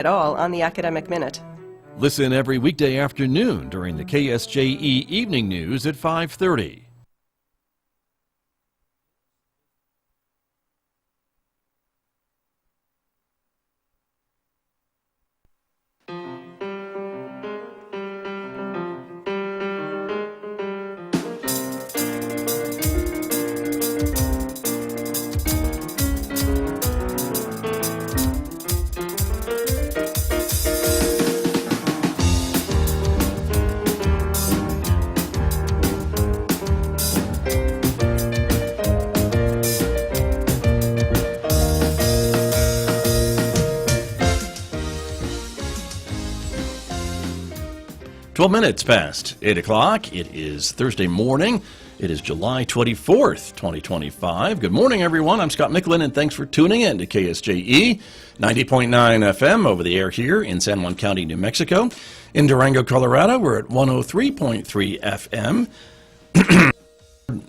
At all on the Academic Minute. Listen every weekday afternoon during the KSJE Evening News at 5:30. Twelve minutes past 8 o'clock. It is Thursday morning. It is July 24th, 2025. Good morning, everyone. I'm Scott Micklin, and thanks for tuning in to KSJE 90.9 FM over the air here in San Juan County, New Mexico. In Durango, Colorado, we're at 103.3 FM.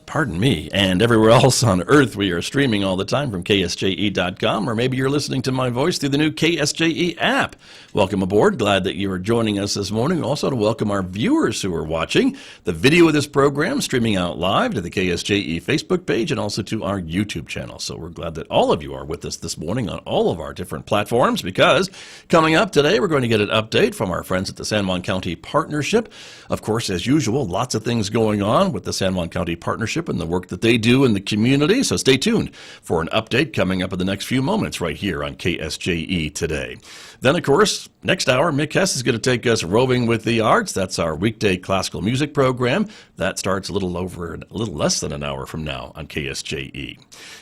Pardon me, and everywhere else on Earth, we are streaming all the time from KSJE.com, or maybe you're listening to my voice through the new KSJE app. Welcome aboard. Glad that you are joining us this morning. Also to welcome our viewers who are watching the video of this program streaming out live to the KSJE Facebook page and also to our YouTube channel. So we're glad that all of you are with us this morning on all of our different platforms, because coming up today, we're going to get an update from our friends at the San Juan County Partnership. Of course, as usual, lots of things going on with the San Juan County Partnership and the work that they do in the community. So stay tuned for an update coming up in the next few moments right here on KSJE today. Then, of course, next hour, Mick Hess is going to take us roving with the arts. That's our weekday classical music program. That starts a little less than an hour from now on KSJE.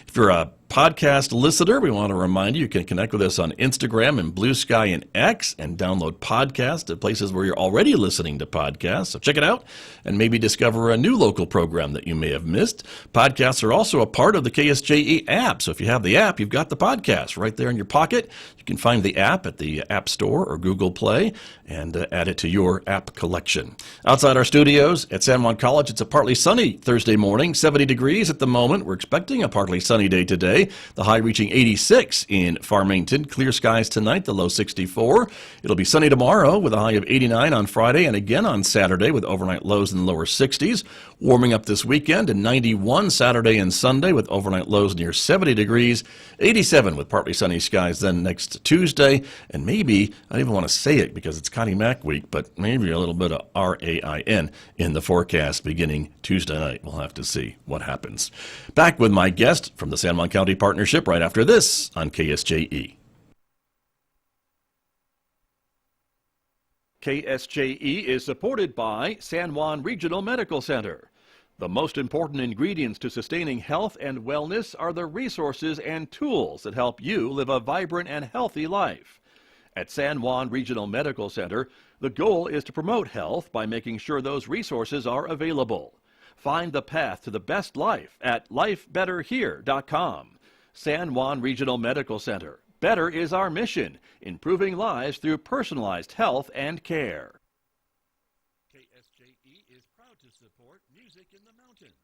If you're a podcast listener, we want to remind you can connect with us on Instagram and Blue Sky and X and download podcasts at places where you're already listening to podcasts. So check it out and maybe discover a new local program that you may have missed. Podcasts are also a part of the KSJE app. So if you have the app, you've got the podcast right there in your pocket. You can find the app at the App Store or Google Play and add it to your app collection. Outside our studios at San Juan College, it's a partly sunny Thursday morning, 70 degrees at the moment. We're expecting a partly sunny day today. The high reaching 86 in Farmington. Clear skies tonight, the low 64. It'll be sunny tomorrow with a high of 89 on Friday and again on Saturday with overnight lows in the lower 60s. Warming up this weekend and 91 Saturday and Sunday with overnight lows near 70 degrees. 87 with partly sunny skies then next Tuesday. And maybe, I don't even want to say it because it's Connie Mack week, but maybe a little bit of RAIN in the forecast beginning Tuesday night. We'll have to see what happens. Back with my guest from the San Juan County Partnership right after this on KSJE. KSJE is supported by San Juan Regional Medical Center. The most important ingredients to sustaining health and wellness are the resources and tools that help you live a vibrant and healthy life. At San Juan Regional Medical Center, the goal is to promote health by making sure those resources are available. Find the path to the best life at lifebetterhere.com. San Juan Regional Medical Center. Better is our mission, improving lives through personalized health and care. KSJE is proud to support Music in the Mountains.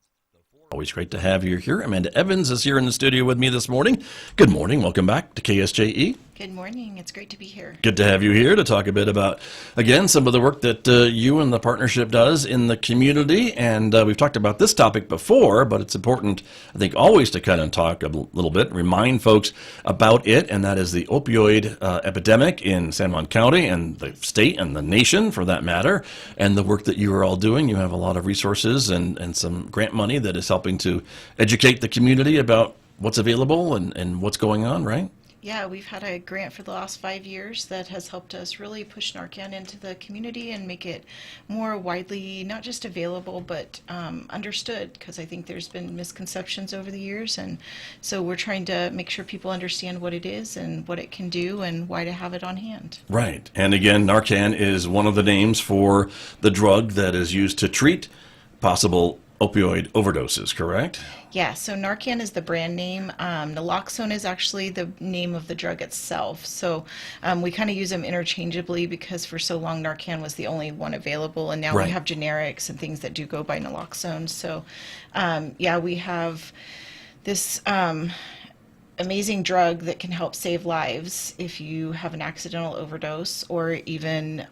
Always great to have you here. Amanda Evans is here in the studio with me this morning. Good morning. Welcome back to KSJE. Good morning. It's great to be here. Good to have you here to talk a bit about, again, some of the work that you and the partnership does in the community. And we've talked about this topic before, but it's important, I think, always to kind of talk a little bit, remind folks about it, and that is the opioid epidemic in San Juan County and the state and the nation, for that matter, and the work that you are all doing. You have a lot of resources and some grant money that is helping to educate the community about what's available and what's going on, right? Yeah, we've had a grant for the last 5 years that has helped us really push Narcan into the community and make it more widely, not just available, but understood, because I think there's been misconceptions over the years. And so we're trying to make sure people understand what it is and what it can do and why to have it on hand. Right. And again, Narcan is one of the names for the drug that is used to treat possible opioid overdoses, correct? Yeah, so Narcan is the brand name. Naloxone is actually the name of the drug itself. So we kind of use them interchangeably because for so long Narcan was the only one available, and now we have generics and things that do go by naloxone. So yeah, we have this amazing drug that can help save lives if you have an accidental overdose, or even,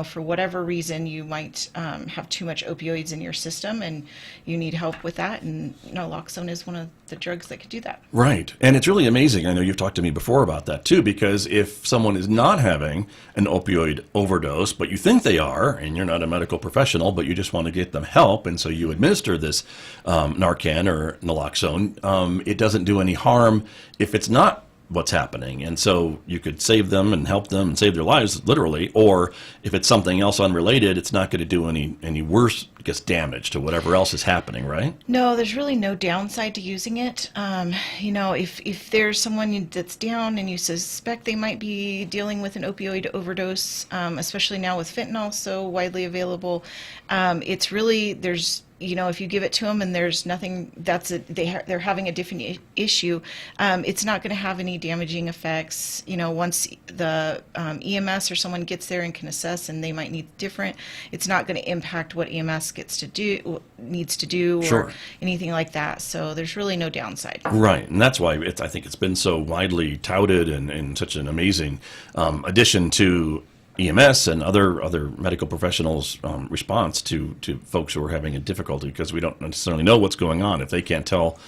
for whatever reason you might have too much opioids in your system and you need help with that. And naloxone is one of the drugs that could do that. Right. And it's really amazing. I know you've talked to me before about that too, because if someone is not having an opioid overdose, but you think they are, and you're not a medical professional, but you just want to get them help, and so you administer this Narcan or naloxone, it doesn't do any harm if it's not what's happening. And so you could save them and help them and save their lives, literally, or if it's something else unrelated, it's not going to do any worse, I guess, damage to whatever else is happening, right? No, there's really no downside to using it. If there's someone that's down and you suspect they might be dealing with an opioid overdose, especially now with fentanyl so widely available, it's really, if you give it to them and there's nothing, they're having a different issue, it's not going to have any damaging effects. Once the EMS or someone gets there and can assess, and they might need different, it's not going to impact what EMS needs to do, Sure. or anything like that. So there's really no downside. Right, and that's why I think it's been so widely touted and such an amazing addition to EMS and other medical professionals' response to folks who are having a difficulty, because we don't necessarily know what's going on. If they can't tell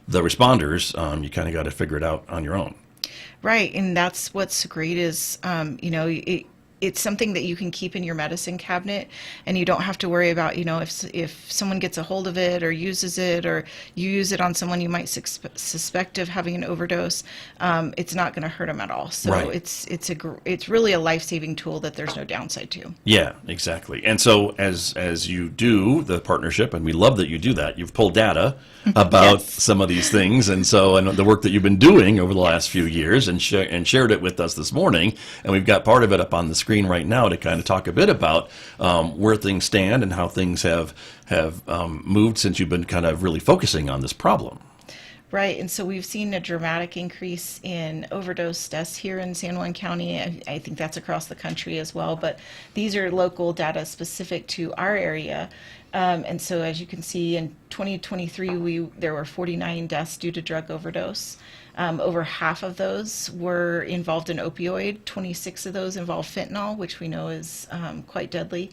the responders, you kind of got to figure it out on your own. Right, and that's what's great is, it's something that you can keep in your medicine cabinet, and you don't have to worry about, if someone gets a hold of it or uses it, or you use it on someone you might suspect of having an overdose, it's not going to hurt them at all. So Right. it's really a life-saving tool that there's no downside to. Yeah, exactly. And so as you do the partnership, and we love that you do that, you've pulled data about Yes. some of these things, and the work that you've been doing over the last few years, and shared it with us this morning, and we've got part of it up on the screen right now to kind of talk a bit about where things stand and how things have moved since you've been kind of really focusing on this problem. Right, and so we've seen a dramatic increase in overdose deaths here in San Juan County. I think that's across the country as well, but these are local data specific to our area. And so as you can see, in 2023, there were 49 deaths due to drug overdose. Over half of those were involved in opioid. 26 of those involved fentanyl, which we know is quite deadly.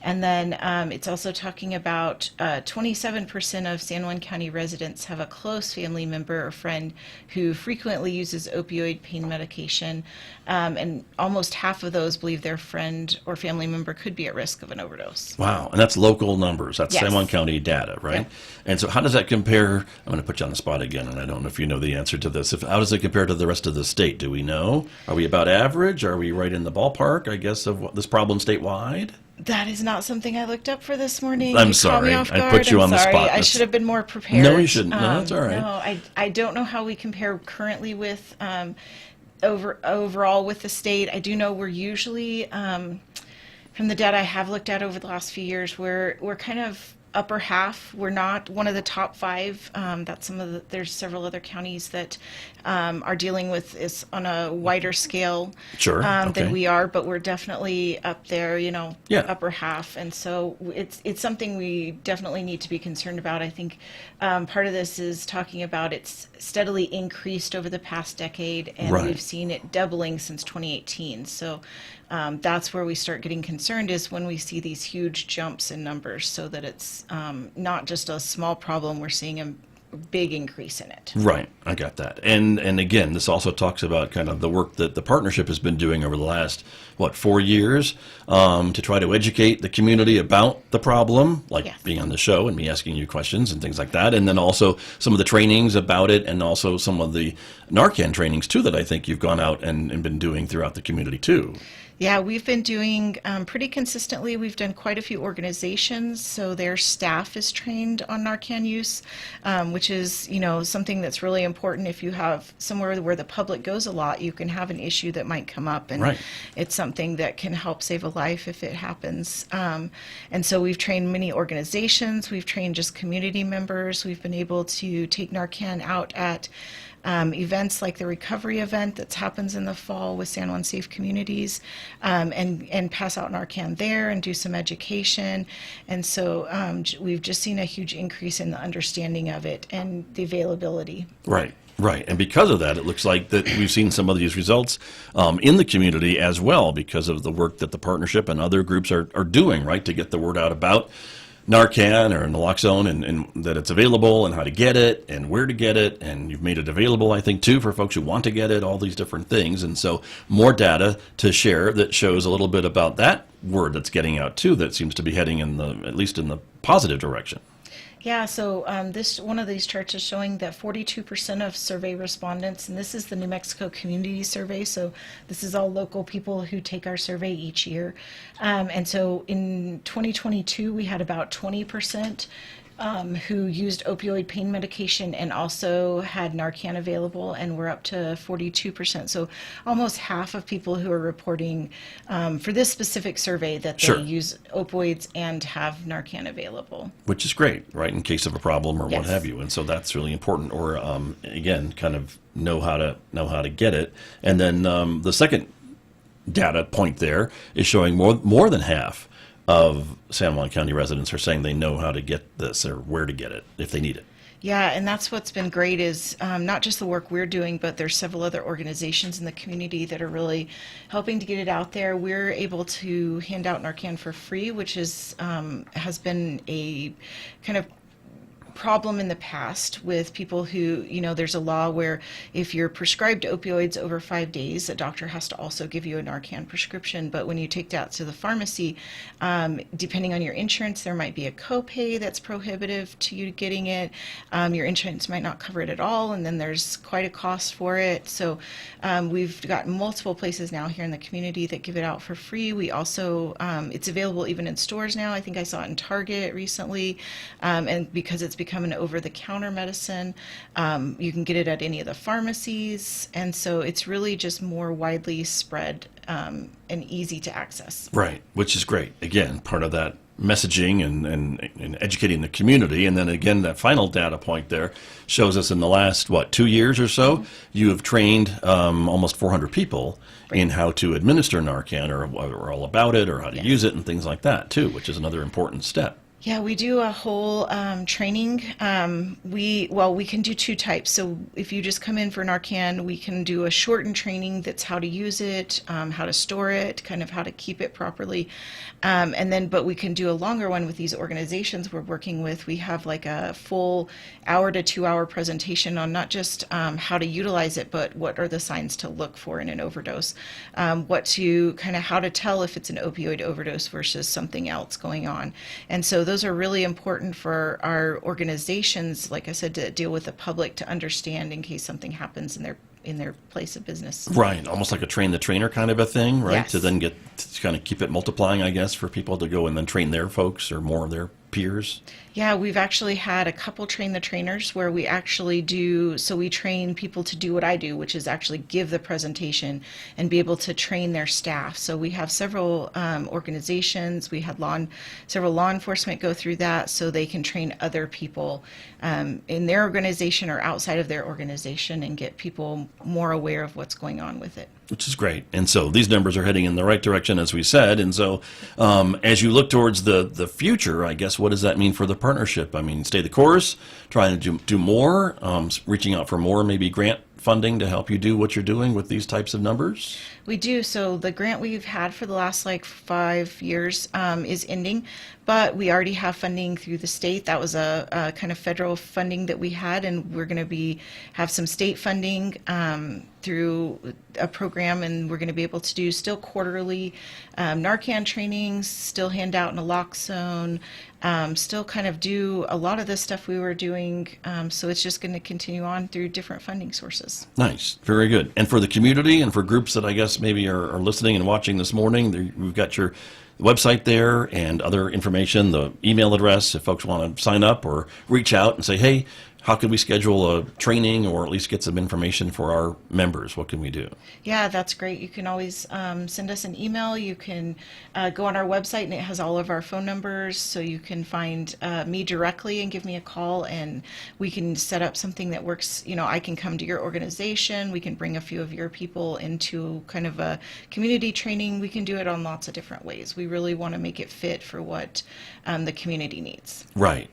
And then it's also talking about 27% of San Juan County residents have a close family member or friend who frequently uses opioid pain medication. And almost half of those believe their friend or family member could be at risk of an overdose. Wow, and that's local numbers. That's Yes. San Juan County data, right? Yep. And so how does that compare? I'm going to put you on the spot again, and I don't know if you know the answer to this. How does it compare to the rest of the state? Do we know? Are we about average? Are we right in the ballpark, I guess, of this problem statewide? That is not something I looked up for this morning. I'm You caught me sorry. off I guard. put you I'm on the sorry. spot. I That's- should have been more prepared. No, you shouldn't. No, that's all right. No, I don't know how we compare currently with overall with the state. I do know we're usually, from the data I have looked at over the last few years, we're kind of upper half. We're not one of the top 5. There's several other counties that are dealing with this on a wider scale Sure, okay. than we are, but we're definitely up there, Yeah. upper half. And so it's something we definitely need to be concerned about. I think part of this is talking about it's steadily increased over the past decade, and Right. we've seen it doubling since 2018. So that's where we start getting concerned, is when we see these huge jumps in numbers, so that it's not just a small problem, we're seeing a big increase in it. Right, I got that. And again, this also talks about kind of the work that the partnership has been doing over the last, 4 years, to try to educate the community about the problem, like Yes. being on the show and me asking you questions and things like that. And then also some of the trainings about it, and also some of the Narcan trainings too that I think you've gone out and been doing throughout the community too. Yeah, we've been doing pretty consistently. We've done quite a few organizations, so their staff is trained on Narcan use, which is, something that's really important. If you have somewhere where the public goes a lot, you can have an issue that might come up, and Right. it's something that can help save a life if it happens. And so we've trained many organizations. We've trained just community members. We've been able to take Narcan out at events like the recovery event that happens in the fall with San Juan Safe Communities, and pass out Narcan there and do some education. And so we've just seen a huge increase in the understanding of it and the availability. Right. Right, and because of that, it looks like that we've seen some of these results in the community as well because of the work that the partnership and other groups are doing, right, to get the word out about Narcan or naloxone and that it's available and how to get it and where to get it. And you've made it available, I think, too, for folks who want to get it, all these different things. And so more data to share that shows a little bit about that word that's getting out, too, that seems to be heading in at least in the positive direction. Yeah, so this one of these charts is showing that 42% of survey respondents, and this is the New Mexico Community Survey, so this is all local people who take our survey each year. And so in 2022, we had about 20% who used opioid pain medication and also had Narcan available, and we're up to 42%. So almost half of people who are reporting for this specific survey that they Sure. use opioids and have Narcan available. Which is great, right, in case of a problem or what Yes. have you. And so that's really important. Or, again, kind of know how to get it. And then the second data point there is showing more than half of San Juan County residents are saying they know how to get this or where to get it if they need it. Yeah, and that's what's been great is not just the work we're doing, but there's several other organizations in the community that are really helping to get it out there. We're able to hand out Narcan for free, which is has been a kind of problem in the past with people who, there's a law where if you're prescribed opioids over 5 days, a doctor has to also give you a Narcan prescription. But when you take that to the pharmacy, depending on your insurance, there might be a copay that's prohibitive to you getting it. Your insurance might not cover it at all, and then there's quite a cost for it. So we've got multiple places now here in the community that give it out for free. We also, it's available even in stores now. I think I saw it in Target recently, and because it's become an over-the-counter medicine. You can get it at any of the pharmacies, and so it's really just more widely spread and easy to access. Right, which is great. Again, part of that messaging and educating the community. And then again, that final data point there shows us in the last, 2 years or so, you have trained almost 400 people in how to administer Narcan or all about it or how to use it and things like that, too, which is another important step. Yeah, we do a whole training. We can do two types. So if you just come in for Narcan, we can do a shortened training that's how to use it, how to store it, kind of how to keep it properly. But we can do a longer one with these organizations we're working with. We have like a full hour to 2 hour presentation on not just how to utilize it, but what are the signs to look for in an overdose, how to tell if it's an opioid overdose versus something else going on. And so those are really important for our organizations, like I said, to deal with the public to understand in case something happens in their place of business. Right, almost like a train the trainer kind of a thing, right? Yes. To then to kind of keep it multiplying, I guess, for people to go and then train their folks or more of their peers. Yeah, we've actually had a couple train the trainers where we actually we train people to do what I do, which is actually give the presentation and be able to train their staff. So we have several organizations, we had several law enforcement go through that so they can train other people in their organization or outside of their organization and get people more aware of what's going on with it. Which is great. And so these numbers are heading in the right direction, as we said. And so as you look towards the future, I guess, what does that mean for the partnership? I mean, stay the course, trying to do more, reaching out for more, maybe grant funding to help you do what you're doing with these types of numbers? We do. So the grant we've had for the last 5 years is ending, but we already have funding through the state. That was a kind of federal funding that we had, and we're going to have some state funding through a program, and we're going to be able to do still quarterly Narcan trainings, still hand out naloxone, still kind of do a lot of the stuff we were doing. So it's just going to continue on through different funding sources. Nice. Very good. And for the community and for groups that I guess maybe are listening and watching this morning, we've got your website there and other information, the email address if folks want to sign up or reach out and say, hey, how can we schedule a training or at least get some information for our members? What can we do? Yeah, that's great. You can always send us an email. You can go on our website, and it has all of our phone numbers, so you can find me directly and give me a call, and we can set up something that works. I can come to your organization. We can bring a few of your people into kind of a community training. We can do it on lots of different ways. We really want to make it fit for what the community needs. Right.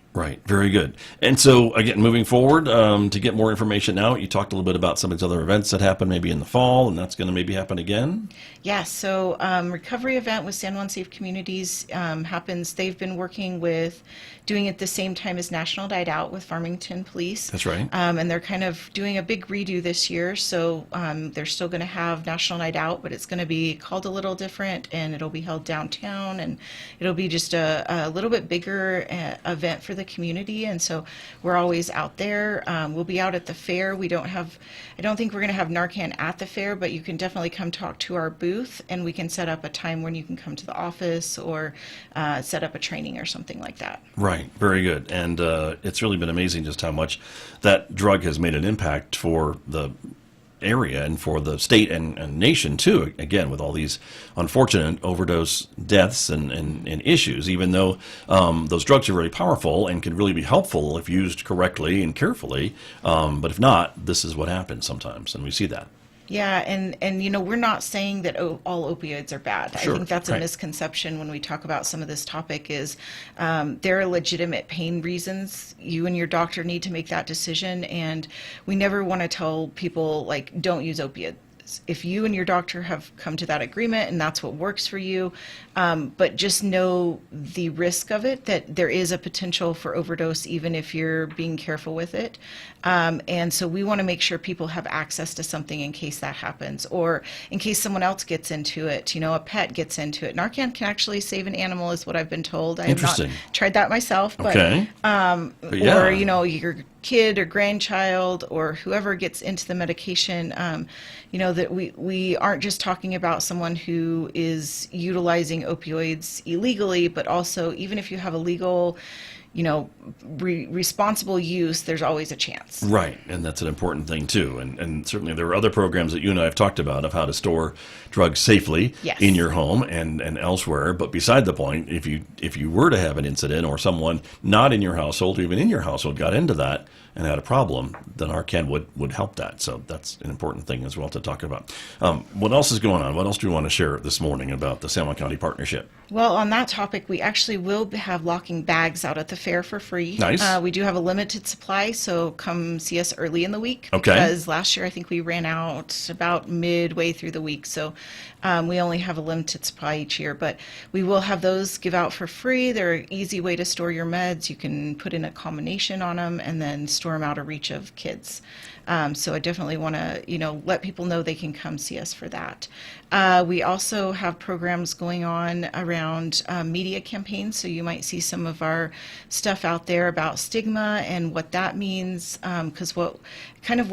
Very good. And so, again, moving moving forward to get more information out? You talked a little bit about some of these other events that happen maybe in the fall, and that's going to maybe happen again? Yeah, so recovery event with San Juan Safe Communities happens. They've been working with doing it the same time as National Night Out with Farmington Police. That's right. And they're kind of doing a big redo this year. So they're still going to have National Night Out, but it's going to be called a little different, and it'll be held downtown, and it'll be just a little bit bigger event for the community. And so we're always out there. We'll be out at the fair. I don't think we're going to have Narcan at the fair, but you can definitely come talk to our booth, and we can set up a time when you can come to the office or set up a training or something like that. Right. Very good. And it's really been amazing just how much that drug has made an impact for the area and for the state and nation too, again, with all these unfortunate overdose deaths and issues, even though those drugs are very powerful and can really be helpful if used correctly and carefully. But if not, this is what happens sometimes, and we see that. Yeah, and we're not saying that all opioids are bad. Sure, I think that's a right. misconception when we talk about some of this topic is there are legitimate pain reasons. You and your doctor need to make that decision, and we never want to tell people, like, don't use opiates. If you and your doctor have come to that agreement and that's what works for you, but just know the risk of it, that there is a potential for overdose even if you're being careful with it. And so we want to make sure people have access to something in case that happens, or in case someone else gets into it, a pet gets into it. Narcan can actually save an animal is what I've been told. I have not Interesting. tried that myself, but, Okay. But yeah. or, your kid or grandchild or whoever gets into the medication, that we aren't just talking about someone who is utilizing opioids illegally, but also even if you have a legal, responsible use, there's always a chance. Right, and that's an important thing too. And certainly there are other programs that you and I have talked about of how to store drugs safely Yes. in your home and elsewhere. But beside the point, if you were to have an incident or someone not in your household or even in your household got into that and had a problem, then Narcan would help that. So that's an important thing as well to talk about. What else is going on? What else do you want to share this morning about the San Juan County Partnership? Well, on that topic, we actually will have locking bags out at the fair for free. Nice. We do have a limited supply, so come see us early in the week. Okay. Because last year I think we ran out about midway through the week, so we only have a limited supply each year. But we will have those give out for free. They're an easy way to store your meds. You can put in a combination on them and then store them out of reach of kids. So I definitely want to, let people know they can come see us for that. We also have programs going on around media campaigns. So you might see some of our stuff out there about stigma and what that means. Because what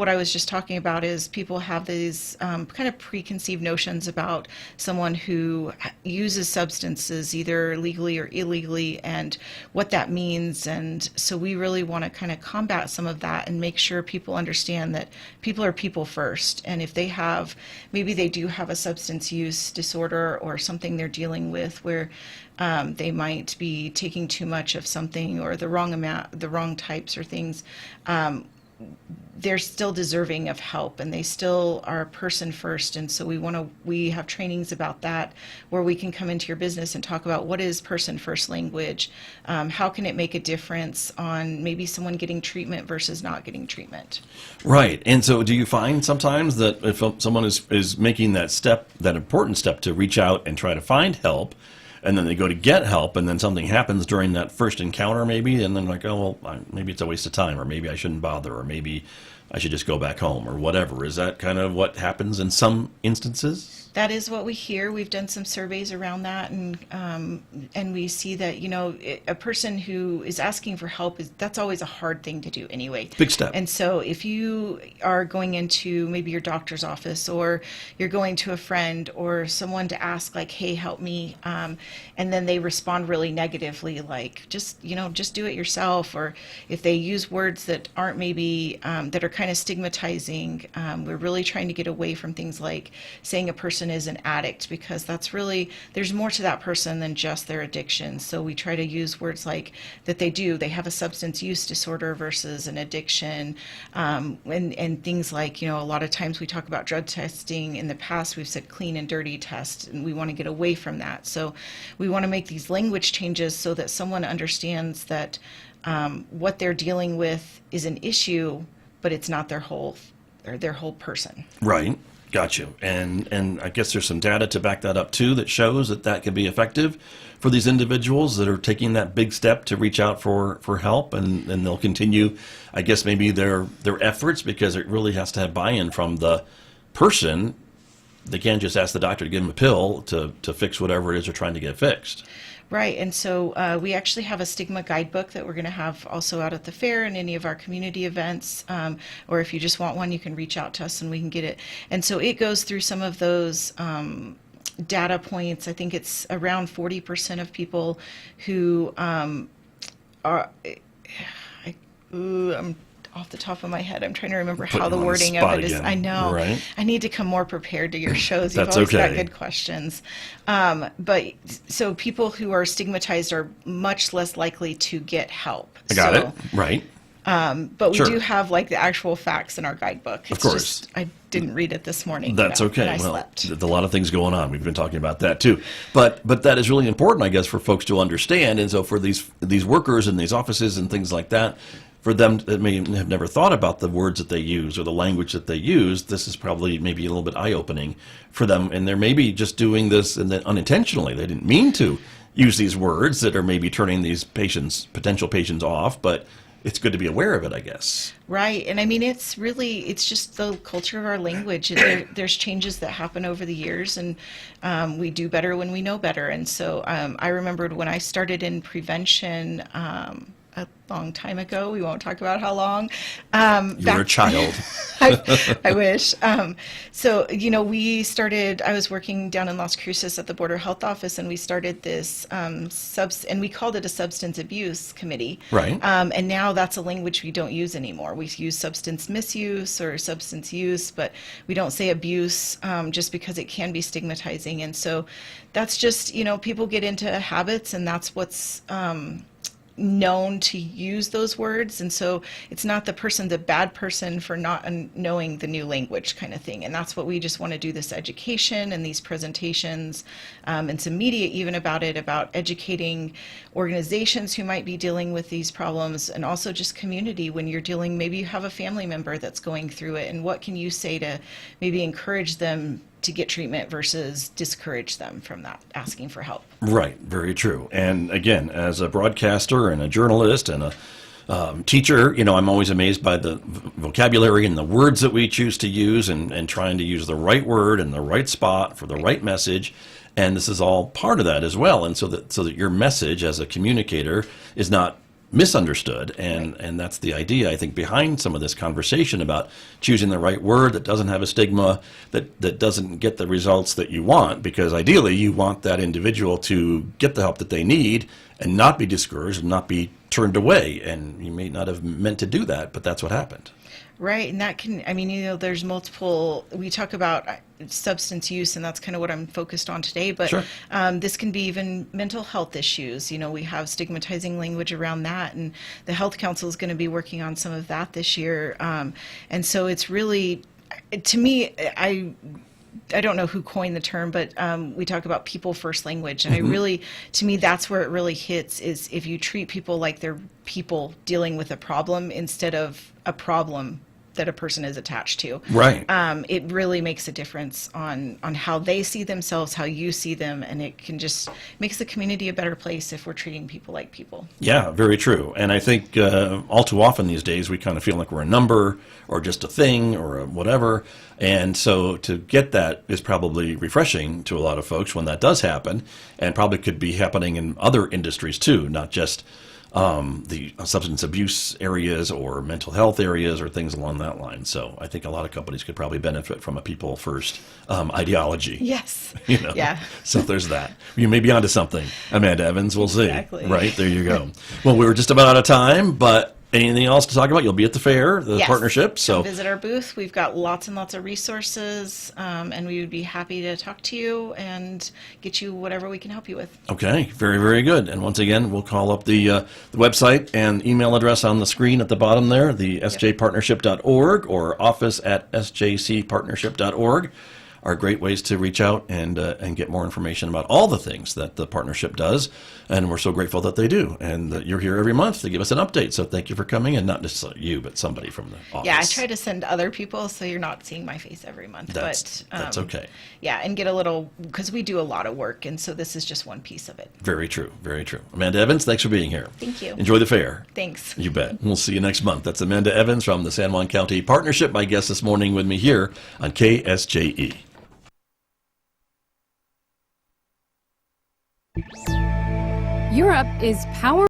I was just talking about is people have these kind of preconceived notions about someone who uses substances either legally or illegally and what that means. And so we really want to kind of combat some of that and make sure people understand that people are people first. And if maybe they do have a substance use disorder or something they're dealing with where they might be taking too much of something or the wrong amount, the wrong types or things, they're still deserving of help and they still are a person first. And so we have trainings about that where we can come into your business and talk about what is person first language, how can it make a difference on maybe someone getting treatment versus not getting treatment. Right. And so do you find sometimes that if someone is making that important step to reach out and try to find help, and then they go to get help, and then something happens during that first encounter maybe, and then like, oh, well, maybe it's a waste of time, or maybe I shouldn't bother, or maybe I should just go back home, or whatever. Is that kind of what happens in some instances? That is what we hear. We've done some surveys around that, and we see that a person who is asking for help that's always a hard thing to do anyway. Big step. And so if you are going into maybe your doctor's office or you're going to a friend or someone to ask like, hey, help me, and then they respond really negatively, like just do it yourself, or if they use words that aren't maybe that are kind of stigmatizing, we're really trying to get away from things like saying a person person is an addict, because that's really, there's more to that person than just their addiction. So we try to use words like that they have a substance use disorder versus an addiction, and things like, a lot of times we talk about drug testing. In the past, we've said clean and dirty test, and we want to get away from that. So we want to make these language changes so that someone understands that what they're dealing with is an issue, but it's not their whole person. Right. Got you. And I guess there's some data to back that up too that shows that can be effective for these individuals that are taking that big step to reach out for help, and they'll continue, I guess, maybe their efforts, because it really has to have buy-in from the person. They can't just ask the doctor to give them a pill to fix whatever it is they're trying to get fixed. Right, and so we actually have a stigma guidebook that we're going to have also out at the fair and any of our community events, or if you just want one, you can reach out to us and we can get it. And so it goes through some of those data points. I think it's around 40% of people who I'm off the top of my head, I'm trying to remember how the wording of it is. Again. I know. Right. I need to come more prepared to your shows. You've That's always got okay. good questions. But so people who are stigmatized are much less likely to get help. I got it. Right. But we Sure. do have like the actual facts in our guidebook. It's course. just, I didn't read it this morning. That's okay. And I Well, slept. there's a lot of things going on. We've been talking about that too. But that is really important, I guess, for folks to understand. And so for these workers in these offices and things like that, for them that may have never thought about the words that they use or the language that they use, this is probably maybe a little bit eye-opening for them. And they're maybe just doing this and then unintentionally. They didn't mean to use these words that are maybe turning these potential patients off, but it's good to be aware of it, I guess. Right. And I mean, it's just the culture of our language. There's changes that happen over the years, and we do better when we know better. And so I remembered when I started in prevention a long time ago. We won't talk about how long. You're a child. I wish. So, I was working down in Las Cruces at the Border Health Office, and we started this and we called it a substance abuse committee. Right. And now that's a language we don't use anymore. We use substance misuse or substance use, but we don't say abuse just because it can be stigmatizing. And so that's just, people get into habits, and that's what's known to use those words. And so it's not the bad person for not knowing the new language kind of thing. And that's what we just want to do, this education and these presentations and some media even about educating organizations who might be dealing with these problems, and also just community when you're dealing, maybe you have a family member that's going through it, and what can you say to maybe encourage them to get treatment versus discourage them from that, asking for help. Right, very true. And again, as a broadcaster and a journalist and a teacher, I'm always amazed by the vocabulary and the words that we choose to use, and trying to use the right word in the right spot for the right message. And this is all part of that as well. And so that your message as a communicator is not misunderstood, and that's the idea, I think, behind some of this conversation about choosing the right word that doesn't have a stigma, that doesn't get the results that you want, because ideally you want that individual to get the help that they need and not be discouraged and not be turned away. And you may not have meant to do that, but that's what happened. Right, and that can, there's multiple, we talk about substance use, and that's kind of what I'm focused on today, but Sure. This can be even mental health issues. We have stigmatizing language around that, and the Health Council is going to be working on some of that this year. And so it's really, to me, I don't know who coined the term, but we talk about people first language. And to me, that's where it really hits, is if you treat people like they're people dealing with a problem instead of a problem that a person is attached to. Right. It really makes a difference on how they see themselves, how you see them, and it can just makes the community a better place if we're treating people like people. Yeah, very true. And I think all too often these days we kind of feel like we're a number or just a thing or a whatever. And so to get that is probably refreshing to a lot of folks when that does happen, and probably could be happening in other industries too, not just the substance abuse areas or mental health areas or things along that line. So I think a lot of companies could probably benefit from a people first ideology. Yes. Yeah. So there's that. You may be onto something, Amanda Evans. We'll see. Exactly. Right, there you go. Well, we were just about out of time, but Anything else to talk about? You'll be at the fair, the Yes. partnership. So Come visit our booth. We've got lots and lots of resources, and we would be happy to talk to you and get you whatever we can help you with. okay, very, very good. And once again, we'll call up the website and email address on the screen at the bottom there, the sjpartnership.org or office@sjcpartnership.org are great ways to reach out and get more information about all the things that the partnership does. And we're so grateful that they do. And that you're here every month to give us an update. So thank you for coming, and not necessarily you, but somebody from the office. Yeah, I try to send other people so you're not seeing my face every month. That's okay. Yeah, and get a little, because we do a lot of work, and so this is just one piece of it. Very true. Very true. Amanda Evans, thanks for being here. Thank you. Enjoy the fair. Thanks. You bet. We'll see you next month. That's Amanda Evans from the San Juan County Partnership, my guest this morning with me here on KSJE. Europe is power.